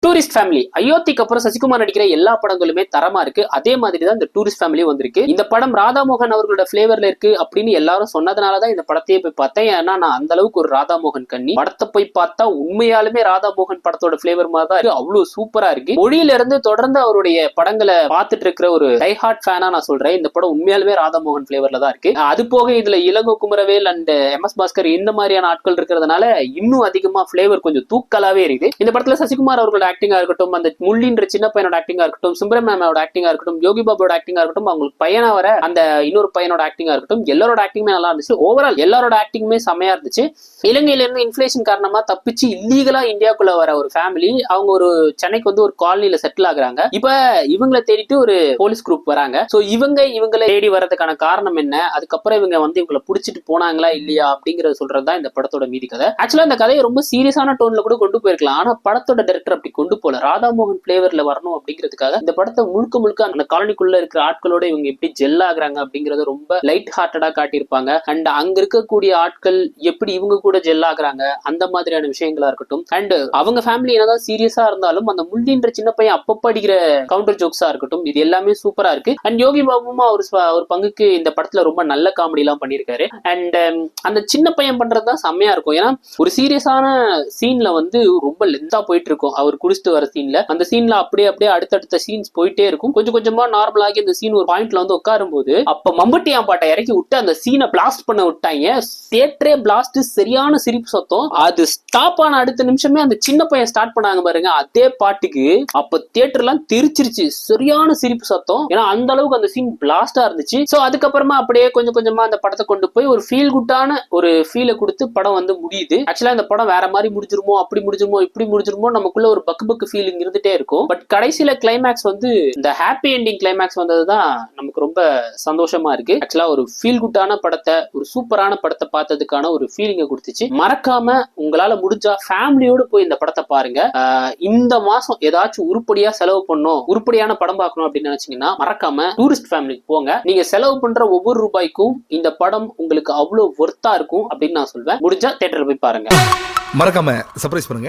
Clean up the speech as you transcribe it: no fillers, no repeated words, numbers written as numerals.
Tourist family அயோத்திக்கு அப்புறம் சசிகுமார் நடிக்கிற எல்லா படங்களுமே தரமா இருக்கு. அதே மாதிரி தான் இந்த டூரிஸ்ட் ஃபேமிலி வந்திருக்கு. இந்த படம் ராதாமோகன் அவர்களோட பிளேவர்ல இருக்கு அப்படின்னு எல்லாரும் சொன்னதுனாலதான் இந்த படத்தையே போய் பார்த்தேன். ஏன்னா நான் அந்த அளவுக்கு ஒரு ராதாமோகன் கண்ணி. படத்தை போய் பார்த்தா உண்மையாலுமே ராதாமோகன் படத்தோட பிளேவர் மாதிரி தான் இருக்கு. அவ்வளவு சூப்பரா இருக்கு. மொழியில இருந்து தொடர்ந்து அவருடைய படங்களை பார்த்துட்டு இருக்கிற ஒரு டைஹார்ட் ஃபேனா நான் சொல்றேன். இந்த படம் உண்மையாலுமே ராதாமோகன் பிளேவர்ல தான் இருக்கு. அது போக இதுல இளங்கோ குமரவேல் அண்ட் MS பாஸ்கர் இந்த மாதிரியான ஆட்கள் இருக்கிறதுனால இன்னும் அதிகமா பிளேவர் கொஞ்சம் தூக்கலாவே இருக்குது. இந்த படத்துல சசிகுமார் அவர்களோட ஆக்டிங்கா இருக்கட்டும், அந்த முள்ளின்ற சின்ன பையனோட ஆக்டிங்கா இருக்கட்டும், சுப்ரம் மேமோட ஆக்டிங்கா இருக்கட்டும், யோகி பாபுவோட ஆக்டிங்கா இருக்கட்டும், அவங்களுக்கு பையனா வர அந்த இன்னொரு பையனோட ஆக்டிங்கா இருக்கட்டும், எல்லாரோட ஆக்டிங்குமே நல்லா இருந்துச்சு. ஓவரால் எல்லாரோட ஆக்டிங்குமே செமையா இருந்துச்சு. இலங்கையில இருந்து இன்ஃபிளேஷன் காரணமா தப்பிச்சு இல்லீகலா இந்தியாக்குள்ள வர ஒரு ஃபேமிலி, அவங்க ஒரு சென்னைக்கு வந்து ஒரு காலனில செட்டில் ஆகுறாங்க. இப்ப இவங்களை தேடிட்டு ஒரு போலீஸ் குரூப் வராங்க. சோ இவங்களை தேடி வர்றதுக்கான காரணம் என்ன, அதுக்கப்புறம் இவங்க வந்து இவங்களை புடிச்சிட்டு போனாங்களா இல்லையா அப்படிங்கறத சொல்றதுதான் இந்த படத்தோட மீதி கதை. ஆக்சுவலா இந்த கதையை ரொம்ப சீரியஸான டோன்ல கூட கொண்டு போயிருக்கலாம். ஆனா படத்தோட டைரக்டர் அப்படி கொண்டு போல. ராதாமோகன் பிளேவர்ல வரணும் அப்படிங்கிறதுக்காக இந்த படத்தை முழுக்க அந்த காலனிக்குள்ள இருக்கிற ஆட்களோட இவங்க எப்படி ஜெல் ஆகுறாங்க அப்படிங்கறத ரொம்ப லைட் ஹார்ட்டடா காட்டியிருப்பாங்க. அண்ட் அங்க இருக்கக்கூடிய ஆட்கள் எப்படி இவங்க கூட ஜெல் ஆகுறாங்க அந்த மாதிரியான விஷயங்களா இருக்கட்டும். அண்ட் அவங்க ஃபேமிலி என்னதான் சீரியஸா இருந்தாலும் அந்த முள்ளின்ற சின்ன பையன் அப்பப்ப அடிக்கிற கவுண்டர் ஜோக்ஸா இருக்கட்டும், இது எல்லாமே சூப்பரா இருக்கு. அண்ட் யோகி பாபுமா ஒரு பங்குக்கு இந்த படத்துல ரொம்ப நல்ல காமெடி எல்லாம் பண்ணியிருக்காரு. அண்ட் அந்த சின்ன பையன் பண்றதுதான் செம்மையா இருக்கும். ஏன்னா ஒரு சீரியஸான சீன்ல வந்து ரொம்ப லென்த்தா போயிட்டு இருக்கும். அவர் குடிச்சிட்டு வர சீன்ல அந்த சீன்ல அப்படியே அடுத்தடுத்த சீன்ஸ் போயிட்டே இருக்கும். கொஞ்சம் கொஞ்சமா நார்மல் ஆகி அந்த சீன் ஒரு பாயிண்ட்ல வந்து உட்காரும் போது அப்ப மம்பட்டியான் பாட்டை இறக்கி விட்டு அந்த சீனை பிளாஸ்ட் பண்ண விட்டாங்க. தியேட்டரே பிளாஸ்ட், சரியான சிரிப்பு சத்தம். அது ஸ்டாப் ஆன அடுத்த நிமிஷமே அந்த சின்ன பையன் ஸ்டார்ட் பண்ணாங்க பாருங்க, அதே பாட்டுக்கு அப்ப தியேட்டர் எல்லாம் தெரிச்சிருச்சு. சரியான சிரிப்பு சத்தம். ஏன்னா அந்த அளவுக்கு அந்த சீன் பிளாஸ்டா இருந்துச்சு. சோ அதுக்கப்புறமா அப்படியே கொஞ்சம் கொஞ்சமா அந்த படத்தை கொண்டு போய் ஒரு ஃபீல் குட்டான ஒரு ஃபீலை கொடுத்து படம் வந்து முடியுது. ஆக்சுவலா இந்த படம் வேற மாதிரி முடிஞ்சிருமோ, அப்படி முடிஞ்சிருமோ, இப்படி முடிஞ்சிருமோ, நமக்குள்ள ஒரு பக்கு ஃபீலிங் இருந்துட்டே இருக்கும். பட் கடைசியில கிளைமேக்ஸ் வந்து இந்த ஹாப்பி எண்டிங் கிளைமேக்ஸ் வந்ததுதான் நமக்கு ரொம்ப சந்தோஷமா இருக்கு. ஆக்சுவலா ஒரு ஃபீல் குட்டான படத்தை, ஒரு சூப்பரான படத்தை பார்த்ததுக்கான ஒரு ஃபீலிங்கை கொடுத்துச்சு. மறக்காம உங்களால முடிஞ்சா ஃபேமிலியோடு போய் இந்த படத்தை பாருங்க. இந்த மாசம் ஏதாச்சும் உருப்படியா செலவு பண்ணும், உருப்படியான படம் பார்க்கணும் அப்படின்னு நினைச்சீங்கன்னா மறக்காம டூரிஸ்ட் ஃபேமிலிக்கு போங்க. நீங்க செலவு பண்ற ஒவ்வொரு ரூபாய்க்கும் இந்த படம் உங்களுக்கு அவ்வளவு ஒர்த்தா இருக்கும் அப்படின்னு நான் சொல்வேன். முடிஞ்சா தியேட்டர்ல போய் பாருங்க. மறக்காம சர்ப்ரைஸ் பண்ணுங்க.